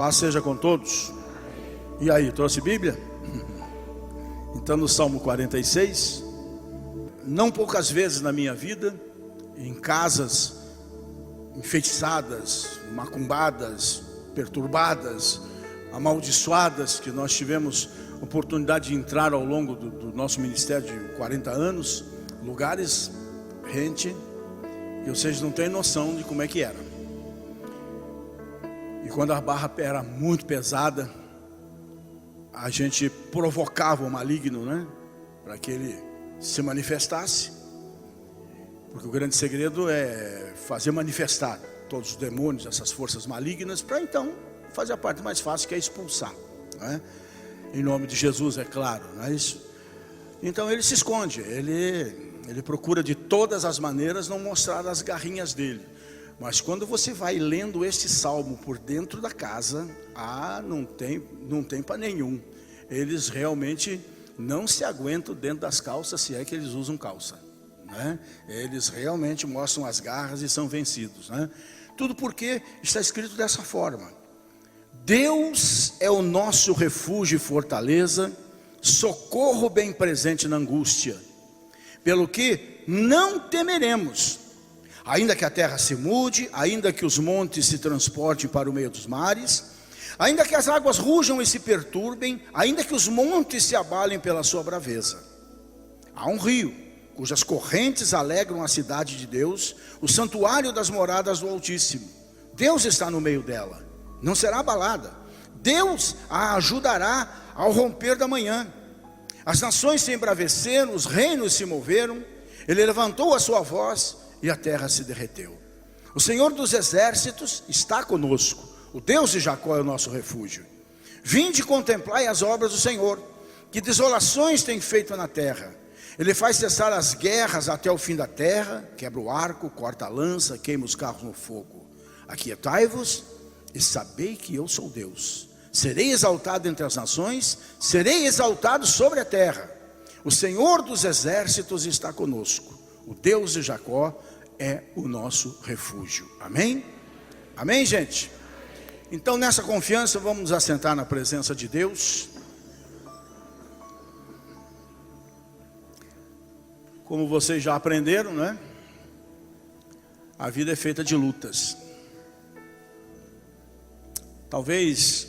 Paz seja com todos. E aí, trouxe Bíblia? Então no Salmo 46, não poucas vezes na minha vida, em casas enfeitiçadas, macumbadas, perturbadas, amaldiçoadas, que nós tivemos oportunidade de entrar ao longo do nosso ministério de 40 anos, lugares, gente, que vocês não têm noção de como é que era. E quando a barra era muito pesada, a gente provocava o maligno, né? Para que ele se manifestasse. Porque o grande segredo é fazer manifestar todos os demônios, essas forças malignas, para então fazer a parte mais fácil, que é expulsar, né? Em nome de Jesus, é claro, não é isso? Então ele se esconde, ele procura de todas as maneiras não mostrar as garrinhas dele. Mas quando você vai lendo este salmo por dentro da casa, não tem para nenhum. Eles realmente não se aguentam dentro das calças, se é que eles usam calça, né? Eles realmente mostram as garras e são vencidos, né? Tudo porque está escrito dessa forma: Deus é o nosso refúgio e fortaleza, socorro bem presente na angústia, pelo que não temeremos. Ainda que a terra se mude, ainda que os montes se transportem para o meio dos mares, ainda que as águas rujam e se perturbem, ainda que os montes se abalem pela sua braveza. Há um rio, cujas correntes alegram a cidade de Deus, o santuário das moradas do Altíssimo. Deus está no meio dela, não será abalada. Deus a ajudará ao romper da manhã. As nações se embraveceram, os reinos se moveram. Ele levantou a sua voz e a terra se derreteu. O Senhor dos exércitos está conosco. O Deus de Jacó é o nosso refúgio. Vinde e contemplai as obras do Senhor, que desolações tem feito na terra. Ele faz cessar as guerras até o fim da terra, quebra o arco, corta a lança, queima os carros no fogo. Aquietai-vos e sabei que eu sou Deus. Serei exaltado entre as nações, serei exaltado sobre a terra. O Senhor dos exércitos está conosco. O Deus de Jacó é o nosso refúgio. Amém? Amém, gente? Então nessa confiança vamos nos assentar na presença de Deus. Como vocês já aprenderam, né? A vida é feita de lutas. Talvez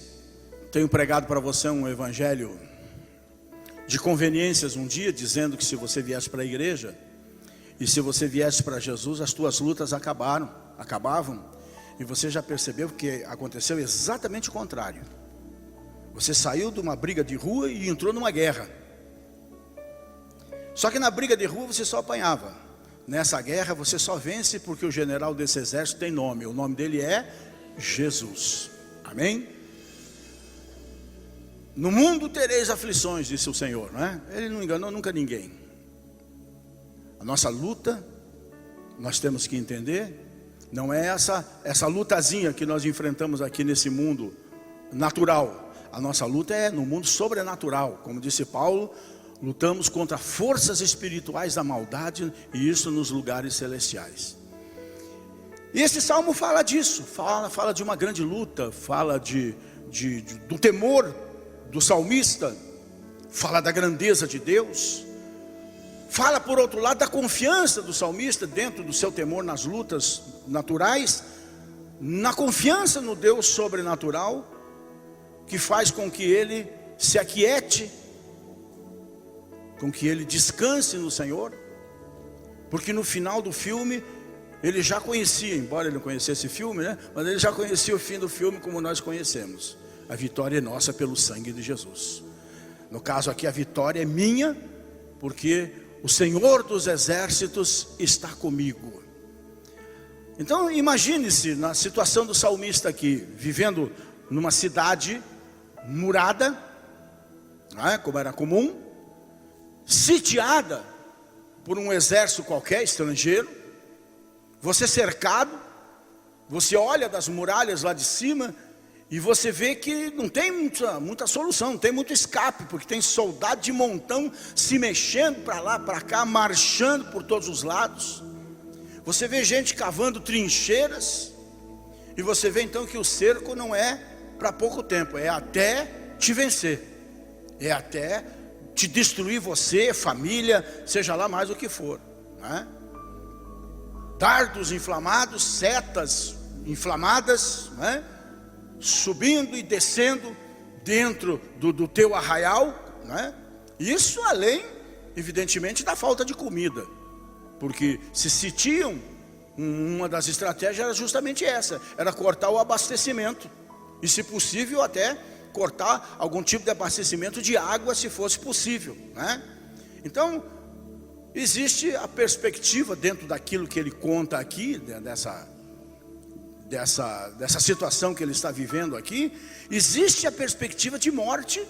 tenha pregado para você um evangelho de conveniências um dia, dizendo que se você viesse para a igreja e se você viesse para Jesus, as tuas lutas acabavam. E você já percebeu que aconteceu exatamente o contrário. Você saiu de uma briga de rua e entrou numa guerra. Só que na briga de rua você só apanhava. Nessa guerra você só vence porque o general desse exército tem nome. O nome dele é Jesus. Amém? No mundo tereis aflições, disse o Senhor, não é? Ele não enganou nunca ninguém. A nossa luta, nós temos que entender, não é essa lutazinha que nós enfrentamos aqui nesse mundo natural. A nossa luta é no mundo sobrenatural. Como disse Paulo, lutamos contra forças espirituais da maldade, e isso nos lugares celestiais. E esse salmo fala disso, fala de uma grande luta, fala do temor do salmista, fala da grandeza de Deus. Fala, por outro lado, da confiança do salmista dentro do seu temor nas lutas naturais, na confiança no Deus sobrenatural, que faz com que ele se aquiete, com que ele descanse no Senhor, porque no final do filme, ele já conhecia, embora ele não conhecesse o filme, né? Mas ele já conhecia o fim do filme como nós conhecemos. A vitória é nossa pelo sangue de Jesus. No caso aqui, a vitória é minha, porque o Senhor dos exércitos está comigo. Então imagine-se na situação do salmista aqui, vivendo numa cidade murada, né, como era comum, sitiada por um exército qualquer, estrangeiro. Você cercado, você olha das muralhas lá de cima e você vê que não tem muita solução, não tem muito escape, porque tem soldado de montão se mexendo para lá, para cá, marchando por todos os lados. Você vê gente cavando trincheiras, e você vê então que o cerco não é para pouco tempo, é até te vencer, é até te destruir você, família, seja lá mais o que for, né? Dardos inflamados, setas inflamadas, né? Subindo e descendo dentro do teu arraial, né? Isso além, evidentemente, da falta de comida, porque se tinham, uma das estratégias era justamente essa, era cortar o abastecimento, e se possível até cortar algum tipo de abastecimento de água, se fosse possível, né? Então, existe a perspectiva dentro daquilo que ele conta aqui, dessa situação que ele está vivendo aqui, existe a perspectiva de morte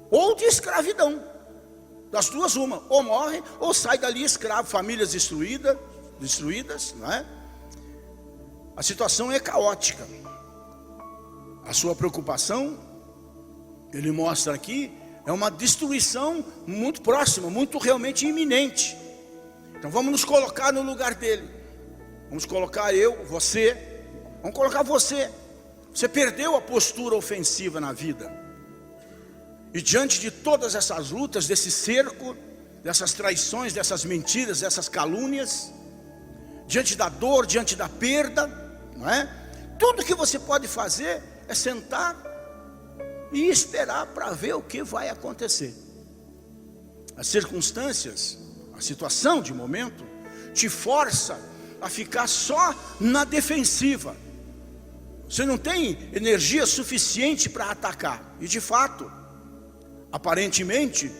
ou de escravidão. Das duas uma, ou morre ou sai dali escravo, famílias destruídas, não é? A situação é caótica. A sua preocupação, ele mostra aqui, é uma destruição muito próxima, muito realmente iminente. Então vamos nos colocar no lugar dele. Vamos colocar você. Vamos colocar você. Você perdeu a postura ofensiva na vida. E diante de todas essas lutas, desse cerco, dessas traições, dessas mentiras, dessas calúnias, diante da dor, diante da perda, não é? Tudo que você pode fazer é sentar e esperar para ver o que vai acontecer. As circunstâncias, a situação de momento, te força a ficar só na defensiva. Você não tem energia suficiente para atacar. E de fato, aparentemente,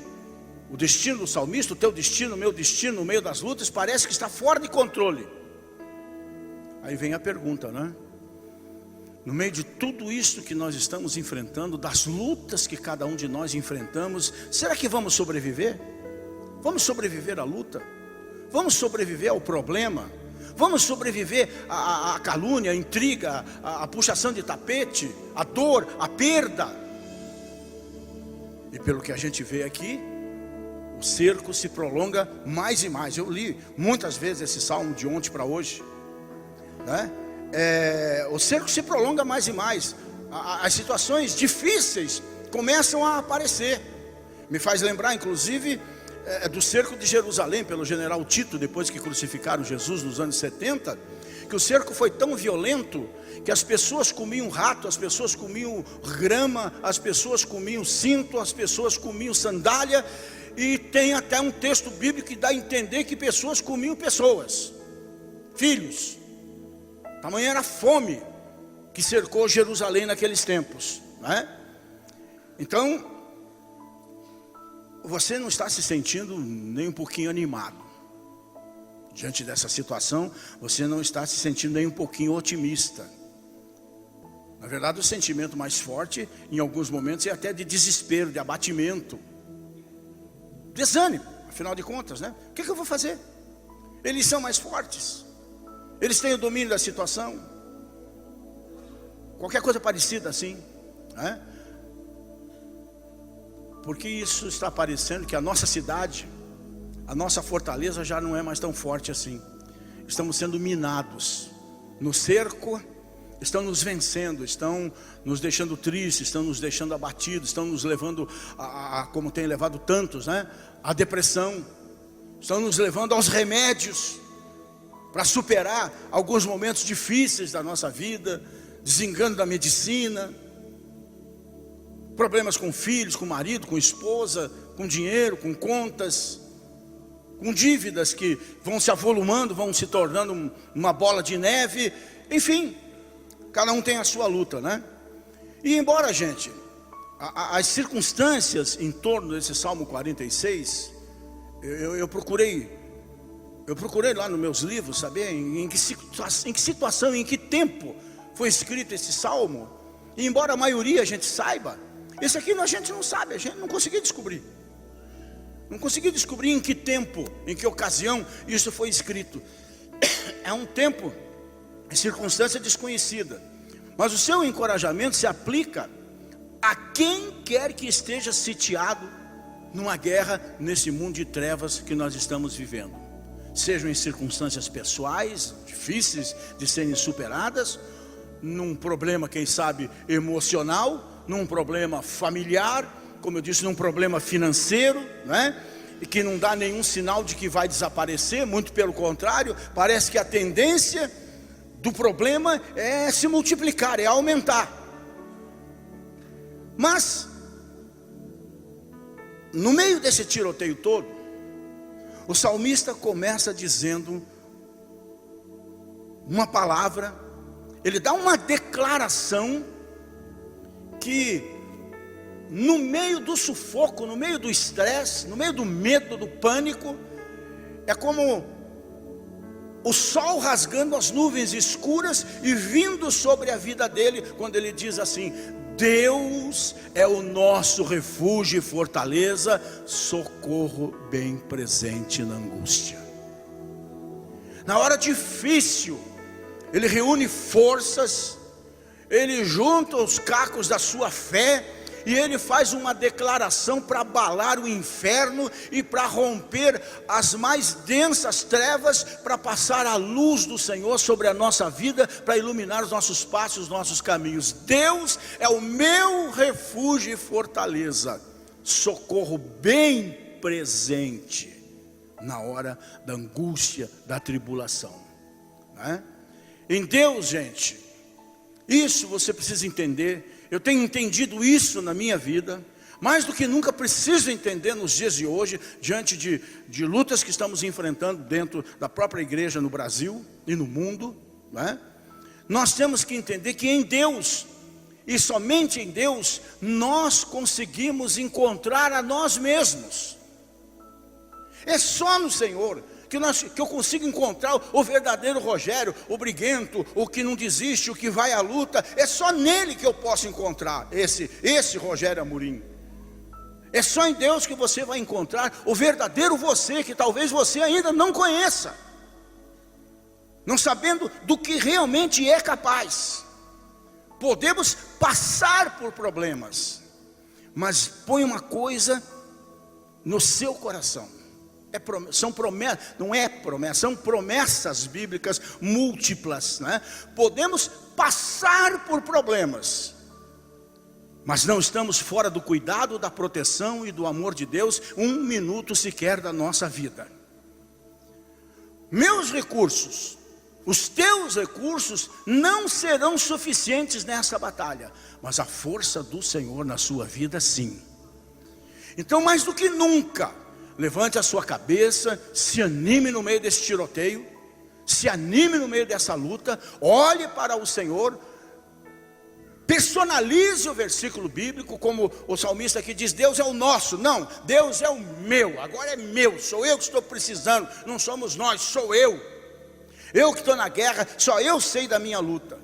o destino do salmista, o teu destino, o meu destino, no meio das lutas, parece que está fora de controle. Aí vem a pergunta, né? No meio de tudo isso que nós estamos enfrentando, das lutas que cada um de nós enfrentamos, será que vamos sobreviver? Vamos sobreviver à luta? Vamos sobreviver ao problema? Vamos sobreviver à calúnia, à intriga, à puxação de tapete, à dor, à perda? E pelo que a gente vê aqui, o cerco se prolonga mais e mais. Eu li muitas vezes esse salmo de ontem para hoje, né? O cerco se prolonga mais e mais. As situações difíceis começam a aparecer. Me faz lembrar, inclusive, do cerco de Jerusalém pelo general Tito, depois que crucificaram Jesus nos anos 70, que o cerco foi tão violento que as pessoas comiam rato, as pessoas comiam grama, as pessoas comiam cinto, as pessoas comiam sandália, e tem até um texto bíblico que dá a entender que pessoas comiam pessoas, filhos. Tamanha era a fome que cercou Jerusalém naqueles tempos, né? Então, você não está se sentindo nem um pouquinho animado. Diante dessa situação, você não está se sentindo nem um pouquinho otimista. Na verdade, o sentimento mais forte, em alguns momentos, é até de desespero, de abatimento, desânimo, afinal de contas, né? O que eu vou fazer? Eles são mais fortes, eles têm o domínio da situação, qualquer coisa parecida assim, né? Porque isso está parecendo que a nossa cidade, a nossa fortaleza já não é mais tão forte assim. Estamos sendo minados no cerco, estão nos vencendo, estão nos deixando tristes, estão nos deixando abatidos, estão nos levando como tem levado tantos, né? A depressão, estão nos levando aos remédios para superar alguns momentos difíceis da nossa vida, desengano da medicina, problemas com filhos, com marido, com esposa, com dinheiro, com contas, com dívidas que vão se avolumando, vão se tornando uma bola de neve. Enfim, cada um tem a sua luta, né? E embora, gente, as circunstâncias em torno desse Salmo 46, eu procurei lá nos meus livros saber em que situação, em que tempo foi escrito esse salmo. E embora a maioria a gente saiba, esse aqui a gente não sabe, a gente não conseguiu descobrir. Não consegui descobrir em que tempo, em que ocasião isso foi escrito. É um tempo, é circunstância desconhecida. Mas o seu encorajamento se aplica a quem quer que esteja sitiado numa guerra nesse mundo de trevas que nós estamos vivendo. Sejam em circunstâncias pessoais, difíceis de serem superadas, num problema, quem sabe, emocional, num problema familiar, como eu disse, num problema financeiro, né? E que não dá nenhum sinal de que vai desaparecer, muito pelo contrário, parece que a tendência do problema é se multiplicar, é aumentar. Mas, no meio desse tiroteio todo, o salmista começa dizendo uma palavra, ele dá uma declaração que no meio do sufoco, no meio do estresse, no meio do medo, do pânico, é como o sol rasgando as nuvens escuras e vindo sobre a vida dele, quando ele diz assim: Deus é o nosso refúgio e fortaleza, socorro bem presente na angústia. Na hora difícil, ele reúne forças, ele junta os cacos da sua fé, e ele faz uma declaração para abalar o inferno e para romper as mais densas trevas, para passar a luz do Senhor sobre a nossa vida, para iluminar os nossos passos, os nossos caminhos. Deus é o meu refúgio e fortaleza, socorro bem presente na hora da angústia, da tribulação, né? Em Deus, gente, isso você precisa entender. Eu tenho entendido isso na minha vida, mais do que nunca preciso entender nos dias de hoje, diante de lutas que estamos enfrentando dentro da própria igreja no Brasil e no mundo, né? Nós temos que entender que em Deus, e somente em Deus, nós conseguimos encontrar a nós mesmos. É só no Senhor que eu consigo encontrar o verdadeiro Rogério, o briguento, o que não desiste, o que vai à luta. É só nele que eu posso encontrar esse Rogério Amorim. É só em Deus que você vai encontrar o verdadeiro você, que talvez você ainda não conheça, não sabendo do que realmente é capaz. Podemos passar por problemas, mas põe uma coisa no seu coração. São promessas, não é promessa, são promessas bíblicas múltiplas, né? Podemos passar por problemas, mas não estamos fora do cuidado, da proteção e do amor de Deus um minuto sequer da nossa vida. Meus recursos, os teus recursos não serão suficientes nessa batalha, mas a força do Senhor na sua vida, sim. Então, mais do que nunca, levante a sua cabeça, se anime no meio desse tiroteio, se anime no meio dessa luta, olhe para o Senhor, personalize o versículo bíblico, como o salmista aqui diz: Deus é o nosso. Não, Deus é o meu, agora é meu, sou eu que estou precisando, não somos nós, sou eu que estou na guerra, só eu sei da minha luta.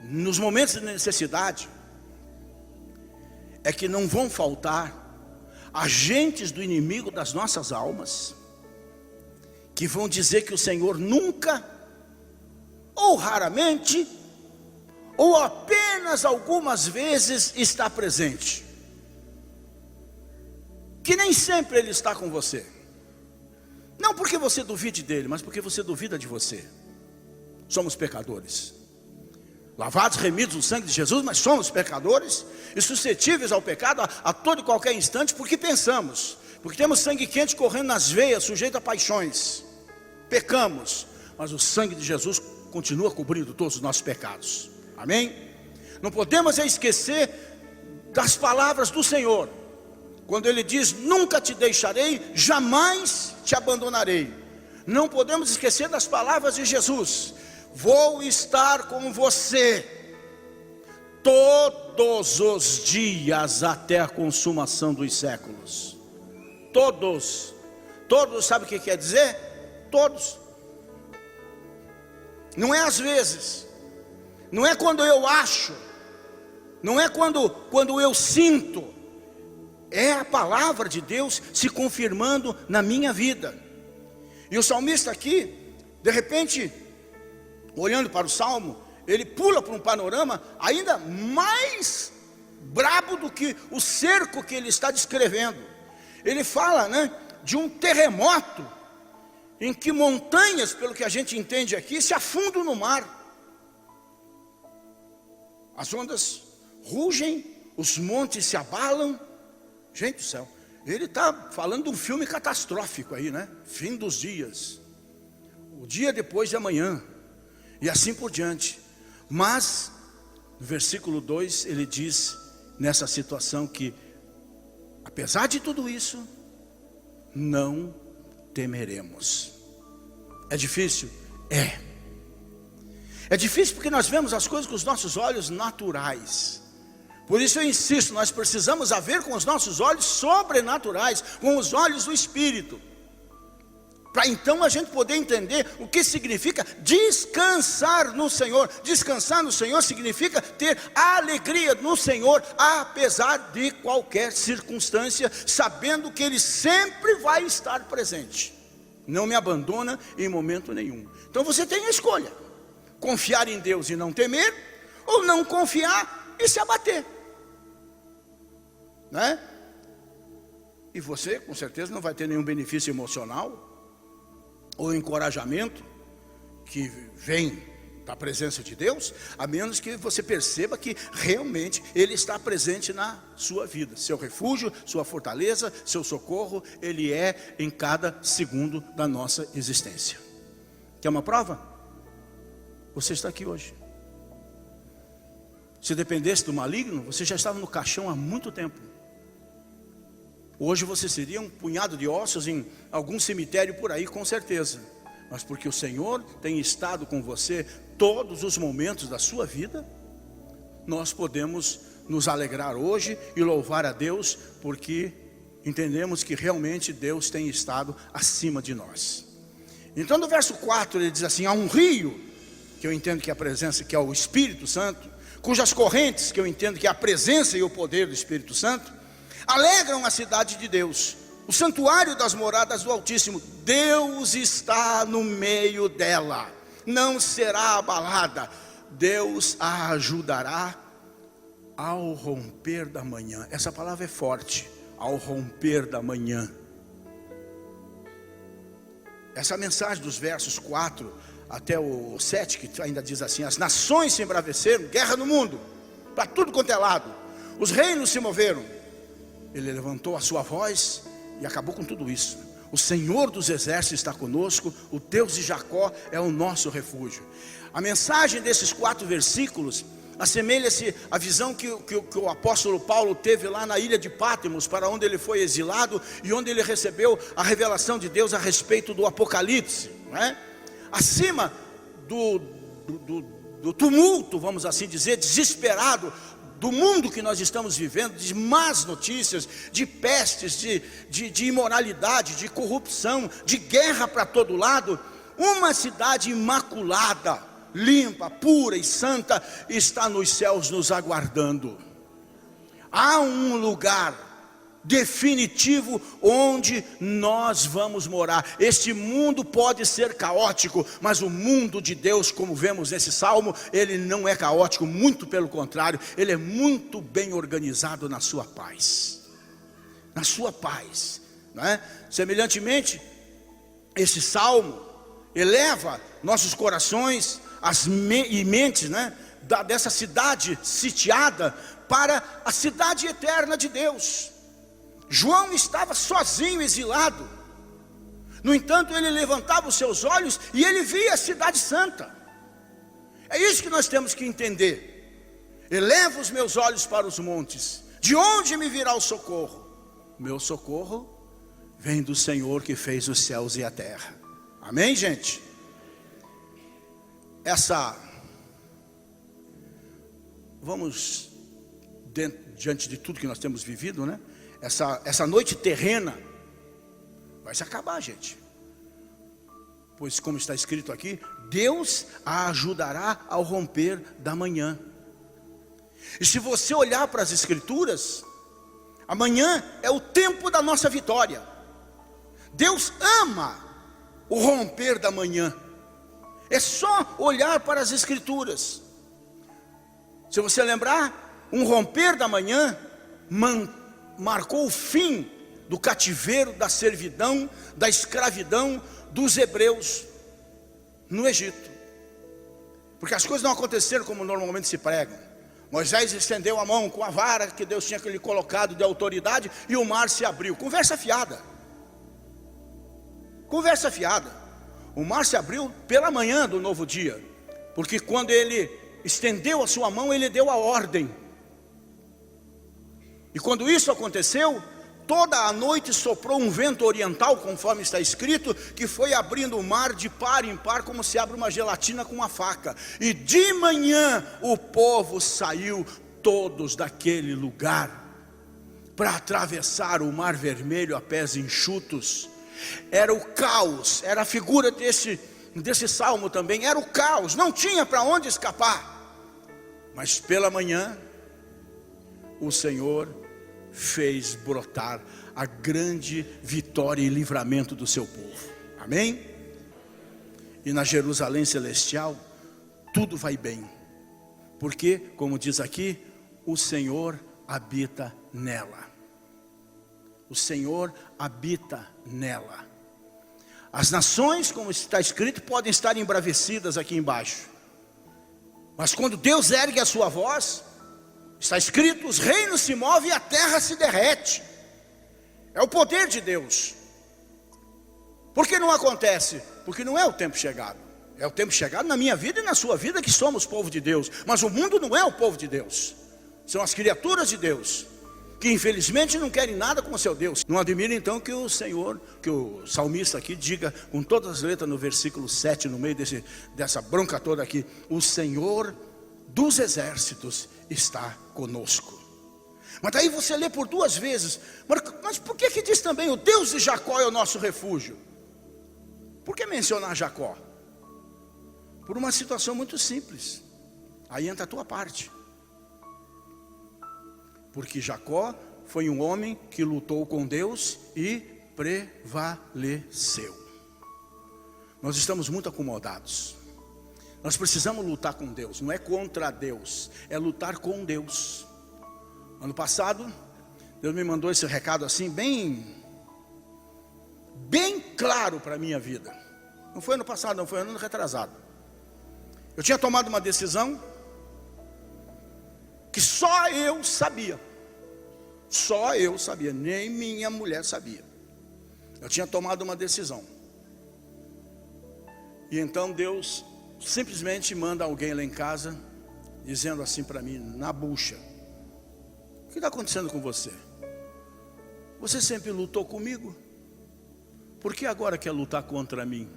Nos momentos de necessidade, é que não vão faltar agentes do inimigo das nossas almas, que vão dizer que o Senhor nunca, ou raramente, ou apenas algumas vezes está presente, que nem sempre Ele está com você, não porque você duvide dEle, mas porque você duvida de você. Somos pecadores, lavados, remidos no sangue de Jesus, mas somos pecadores e suscetíveis ao pecado a todo e qualquer instante, porque pensamos, porque temos sangue quente correndo nas veias, sujeito a paixões, pecamos, mas o sangue de Jesus continua cobrindo todos os nossos pecados, amém? Não podemos esquecer das palavras do Senhor, quando Ele diz: nunca te deixarei, jamais te abandonarei. Não podemos esquecer das palavras de Jesus: vou estar com você todos os dias até a consumação dos séculos. Todos, sabe o que quer dizer? Todos. Não é às vezes, não é quando eu acho, não é quando eu sinto, é a palavra de Deus se confirmando na minha vida. E o salmista aqui, de repente, olhando para o Salmo, ele pula para um panorama ainda mais brabo do que o cerco que ele está descrevendo. Ele fala, né, de um terremoto, em que montanhas, pelo que a gente entende aqui, se afundam no mar. as ondas rugem, os montes se abalam. Gente do céu, ele está falando de um filme catastrófico aí, né? Fim dos dias, o dia depois de amanhã, e assim por diante. Mas no versículo 2 ele diz nessa situação que, apesar de tudo isso, não temeremos. É difícil? É difícil porque nós vemos as coisas com os nossos olhos naturais. Por isso eu insisto, nós precisamos a ver com os nossos olhos sobrenaturais, com os olhos do Espírito, para então a gente poder entender o que significa descansar no Senhor. Descansar no Senhor significa ter alegria no Senhor, apesar de qualquer circunstância, sabendo que Ele sempre vai estar presente, não me abandona em momento nenhum. Então você tem a escolha: confiar em Deus e não temer, ou não confiar e se abater, né? E você com certeza não vai ter nenhum benefício emocional ou encorajamento que vem da presença de Deus, a menos que você perceba que realmente Ele está presente na sua vida. Seu refúgio, sua fortaleza, seu socorro, Ele é em cada segundo da nossa existência. Quer uma prova? Você está aqui hoje. Se dependesse do maligno, você já estava no caixão há muito tempo. Hoje você seria um punhado de ossos em algum cemitério por aí, com certeza. Mas porque o Senhor tem estado com você todos os momentos da sua vida, nós podemos nos alegrar hoje e louvar a Deus, porque entendemos que realmente Deus tem estado acima de nós. Então no verso 4 ele diz assim: há um rio, que eu entendo que é a presença, que é o Espírito Santo, cujas correntes, que eu entendo que é a presença e o poder do Espírito Santo, alegram a cidade de Deus, o santuário das moradas do Altíssimo. Deus está no meio dela, não será abalada. Deus a ajudará ao romper da manhã. Essa palavra é forte: ao romper da manhã. Essa mensagem dos versos 4 até o 7, que ainda diz assim: as nações se embraveceram, guerra no mundo, para tudo quanto é lado, os reinos se moveram. Ele levantou a sua voz e acabou com tudo isso. O Senhor dos exércitos está conosco, o Deus de Jacó é o nosso refúgio. A mensagem desses 4 versículos assemelha-se à visão que o apóstolo Paulo teve lá na ilha de Patmos, para onde ele foi exilado e onde ele recebeu a revelação de Deus a respeito do Apocalipse, não é? Acima do tumulto, vamos assim dizer, desesperado do mundo que nós estamos vivendo, de más notícias, de pestes, de imoralidade, de corrupção, de guerra para todo lado, uma cidade imaculada, limpa, pura e santa está nos céus nos aguardando. Há um lugar definitivo onde nós vamos morar. Este mundo pode ser caótico, mas o mundo de Deus, como vemos nesse salmo, ele não é caótico, muito pelo contrário, ele é muito bem organizado na sua paz. Na sua paz, não é? Semelhantemente, esse salmo eleva nossos corações e mentes, né, dessa cidade sitiada para a cidade eterna de Deus. João estava sozinho, exilado. No entanto, ele levantava os seus olhos e ele via a cidade santa. É isso que nós temos que entender. Elevo os meus olhos para os montes, de onde me virá o socorro? Meu socorro vem do Senhor que fez os céus e a terra. Amém, gente? Vamos diante de tudo que nós temos vivido, né? Essa noite terrena vai se acabar, gente. Pois como está escrito aqui, Deus a ajudará ao romper da manhã. E se você olhar para as escrituras, amanhã é o tempo da nossa vitória. Deus ama o romper da manhã. É só olhar para as escrituras. Se você lembrar, um romper da manhã marcou o fim do cativeiro, da servidão, da escravidão dos hebreus no Egito. Porque as coisas não aconteceram como normalmente se pregam. Moisés estendeu a mão com a vara que Deus tinha lhe colocado de autoridade, e o mar se abriu. Conversa fiada. Conversa fiada. O mar se abriu pela manhã do novo dia, porque quando ele estendeu a sua mão, ele deu a ordem. E quando isso aconteceu, toda a noite soprou um vento oriental, conforme está escrito, que foi abrindo o mar de par em par, como se abre uma gelatina com uma faca. E de manhã o povo saiu todos daquele lugar para atravessar o mar vermelho a pés enxutos. Era o caos, era a figura desse salmo também, era o caos, não tinha para onde escapar. Mas pela manhã, o Senhor fez brotar a grande vitória e livramento do seu povo. Amém? E na Jerusalém celestial, tudo vai bem. Porque, como diz aqui, o Senhor habita nela. O Senhor habita nela. As nações, como está escrito, podem estar embravecidas aqui embaixo. Mas quando Deus ergue a sua voz, está escrito, os reinos se movem e a terra se derrete. É o poder de Deus. Por que não acontece? Porque não é o tempo chegado. É o tempo chegado na minha vida e na sua vida, que somos povo de Deus. Mas o mundo não é o povo de Deus. São as criaturas de Deus, que infelizmente não querem nada com o seu Deus. Não admira então que o Senhor, que o salmista aqui diga com todas as letras no versículo 7, no meio dessa bronca toda aqui, o Senhor dos exércitos está conosco. Mas daí você lê por duas vezes, mas por que diz também o Deus de Jacó é o nosso refúgio? Por que mencionar Jacó? Por uma situação muito simples. Aí entra a tua parte. Porque Jacó foi um homem que lutou com Deus e prevaleceu. Nós estamos muito acomodados. Nós precisamos lutar com Deus, não é contra Deus, é lutar com Deus. Ano passado, Deus me mandou esse recado assim, bem claro para a minha vida. Não foi ano passado, não foi ano retrasado. Eu tinha tomado uma decisão que só eu sabia. Só eu sabia, nem minha mulher sabia. Eu tinha tomado uma decisão. E então Deus simplesmente manda alguém lá em casa, dizendo assim para mim, na bucha: o que está acontecendo com você? Você sempre lutou comigo, por que agora quer lutar contra mim?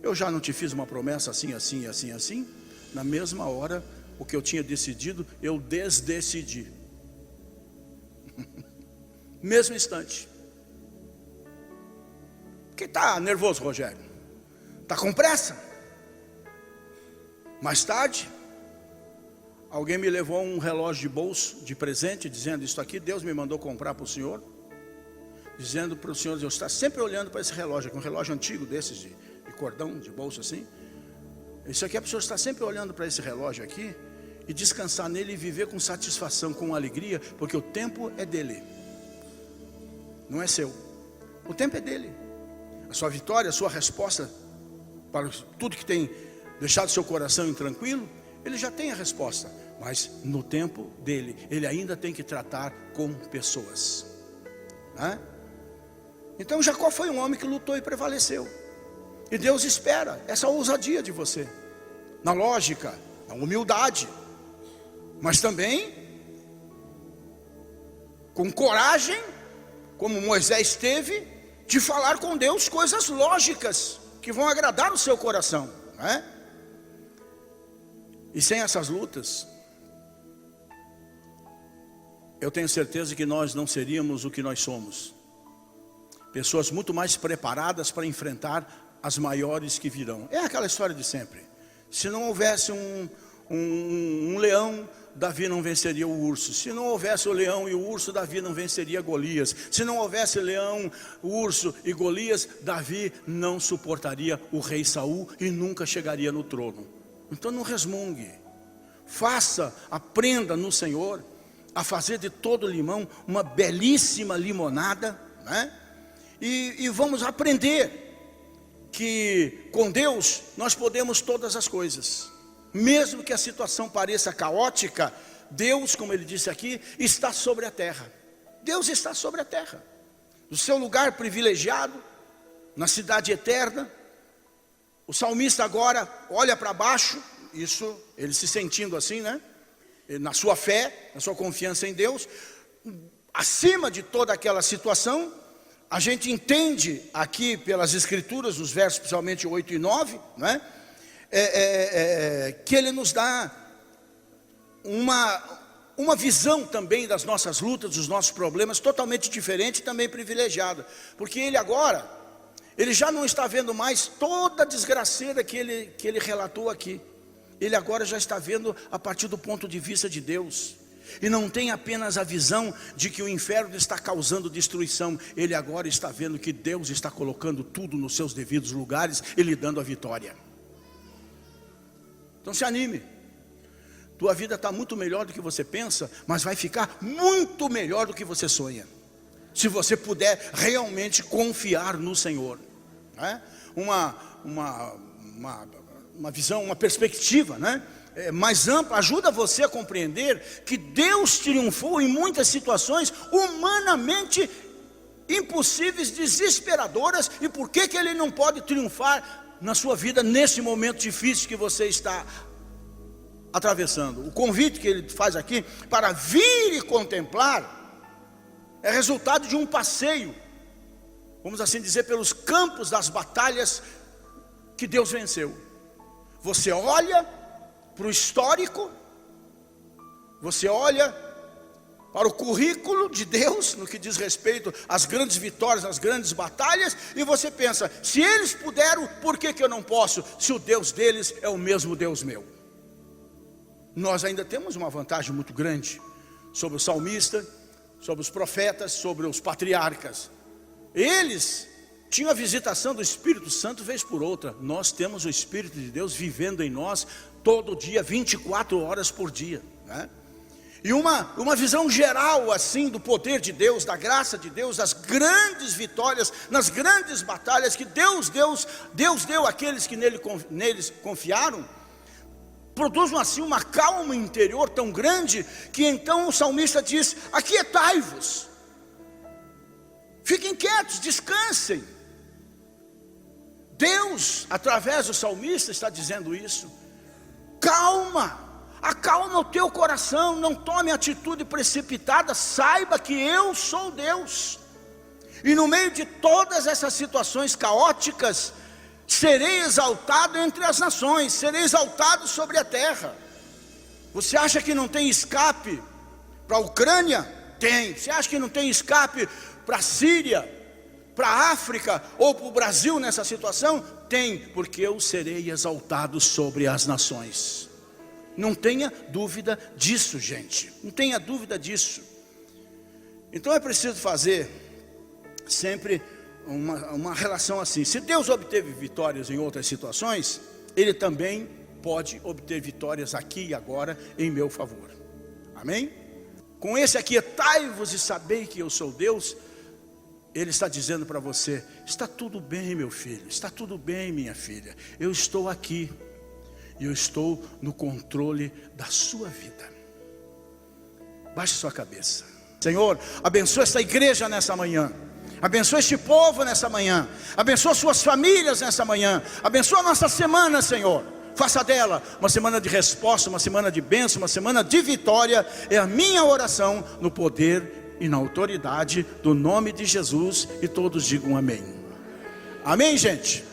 Eu já não te fiz uma promessa assim, assim, assim, assim? Na mesma hora, o que eu tinha decidido, eu desdecidi. Mesmo instante. Por que está nervoso, Rogério? Está com pressa? Mais tarde, alguém me levou um relógio de bolso de presente, dizendo: isso aqui Deus me mandou comprar para o senhor, dizendo para o senhor, eu estou sempre olhando para esse relógio aqui, um relógio antigo desses de cordão, de bolso assim. Isso aqui é para o senhor estar sempre olhando para esse relógio aqui e descansar nele e viver com satisfação, com alegria, porque o tempo é dele, não é seu. O tempo é dele. A sua vitória, a sua resposta para tudo que tem deixado seu coração intranquilo, ele já tem a resposta, mas no tempo dele, ele ainda tem que tratar com pessoas, né? Então Jacó foi um homem que lutou e prevaleceu, e Deus espera essa ousadia de você, na lógica, na humildade, mas também com coragem, como Moisés teve, de falar com Deus coisas lógicas que vão agradar o seu coração, né? E sem essas lutas, eu tenho certeza que nós não seríamos o que nós somos. Pessoas muito mais preparadas para enfrentar as maiores que virão. É aquela história de sempre. Se não houvesse um leão, Davi não venceria o urso. Se não houvesse o leão e o urso, Davi não venceria Golias. Se não houvesse leão, o urso e Golias, Davi não suportaria o rei Saul e nunca chegaria no trono. Então não resmungue. Faça, aprenda no Senhor a fazer de todo limão uma belíssima limonada, né? E vamos aprender que com Deus nós podemos todas as coisas. Mesmo que a situação pareça caótica, Deus, como ele disse aqui, está sobre a terra. Deus está sobre a terra, no seu lugar privilegiado, na cidade eterna. O salmista agora olha para baixo, isso, ele se sentindo assim, né? Na sua fé, na sua confiança em Deus, acima de toda aquela situação. A gente entende aqui pelas escrituras, os versos principalmente 8 e 9, né? Que ele nos dá uma visão também das nossas lutas, dos nossos problemas, totalmente diferente e também privilegiada. Porque ele agora, ele já não está vendo mais toda a desgraceira que ele relatou aqui. Ele agora já está vendo a partir do ponto de vista de Deus. E não tem apenas a visão de que o inferno está causando destruição. Ele agora está vendo que Deus está colocando tudo nos seus devidos lugares e lhe dando a vitória. Então se anime. Tua vida está muito melhor do que você pensa, mas vai ficar muito melhor do que você sonha, se você puder realmente confiar no Senhor, né? Uma visão, uma perspectiva, né? Mais ampla, ajuda você a compreender que Deus triunfou em muitas situações humanamente impossíveis, desesperadoras. E por que Ele não pode triunfar na sua vida nesse momento difícil que você está atravessando? O convite que ele faz aqui para vir e contemplar é resultado de um passeio, vamos assim dizer, pelos campos das batalhas que Deus venceu. Você olha para o histórico, você olha para o currículo de Deus no que diz respeito às grandes vitórias, às grandes batalhas, e você pensa: se eles puderam, por que eu não posso? Se o Deus deles é o mesmo Deus meu. Nós ainda temos uma vantagem muito grande sobre o salmista, sobre os profetas, sobre os patriarcas. Eles tinham a visitação do Espírito Santo vez por outra. Nós temos o Espírito de Deus vivendo em nós todo dia, 24 horas por dia, né? E uma visão geral assim do poder de Deus, da graça de Deus, das grandes vitórias, nas grandes batalhas que Deus deu àqueles que neles confiaram, produz assim uma calma interior tão grande, que então o salmista diz: aquietai-vos, fiquem quietos, descansem. Deus, através do salmista, está dizendo isso. Calma, acalma o teu coração, não tome atitude precipitada, saiba que eu sou Deus. E no meio de todas essas situações caóticas, serei exaltado entre as nações, serei exaltado sobre a terra. Você acha que não tem escape para a Ucrânia? Tem. Você acha que não tem escape para a Síria, para a África ou para o Brasil nessa situação? Tem, porque eu serei exaltado sobre as nações. Não tenha dúvida disso, gente. Não tenha dúvida disso. Então é preciso fazer sempre uma relação assim. Se Deus obteve vitórias em outras situações, Ele também pode obter vitórias aqui e agora em meu favor. Amém? Com esse aquietai-vos e sabei que eu sou Deus, Ele está dizendo para você: está tudo bem, meu filho, está tudo bem, minha filha. Eu estou aqui e eu estou no controle da sua vida. Baixe sua cabeça. Senhor, abençoa essa igreja nessa manhã. Abençoa este povo nessa manhã. Abençoa suas famílias nessa manhã. Abençoa a nossa semana, Senhor. Faça dela uma semana de resposta, uma semana de bênção, uma semana de vitória. É a minha oração no poder e na autoridade do nome de Jesus. E todos digam amém. Amém, gente?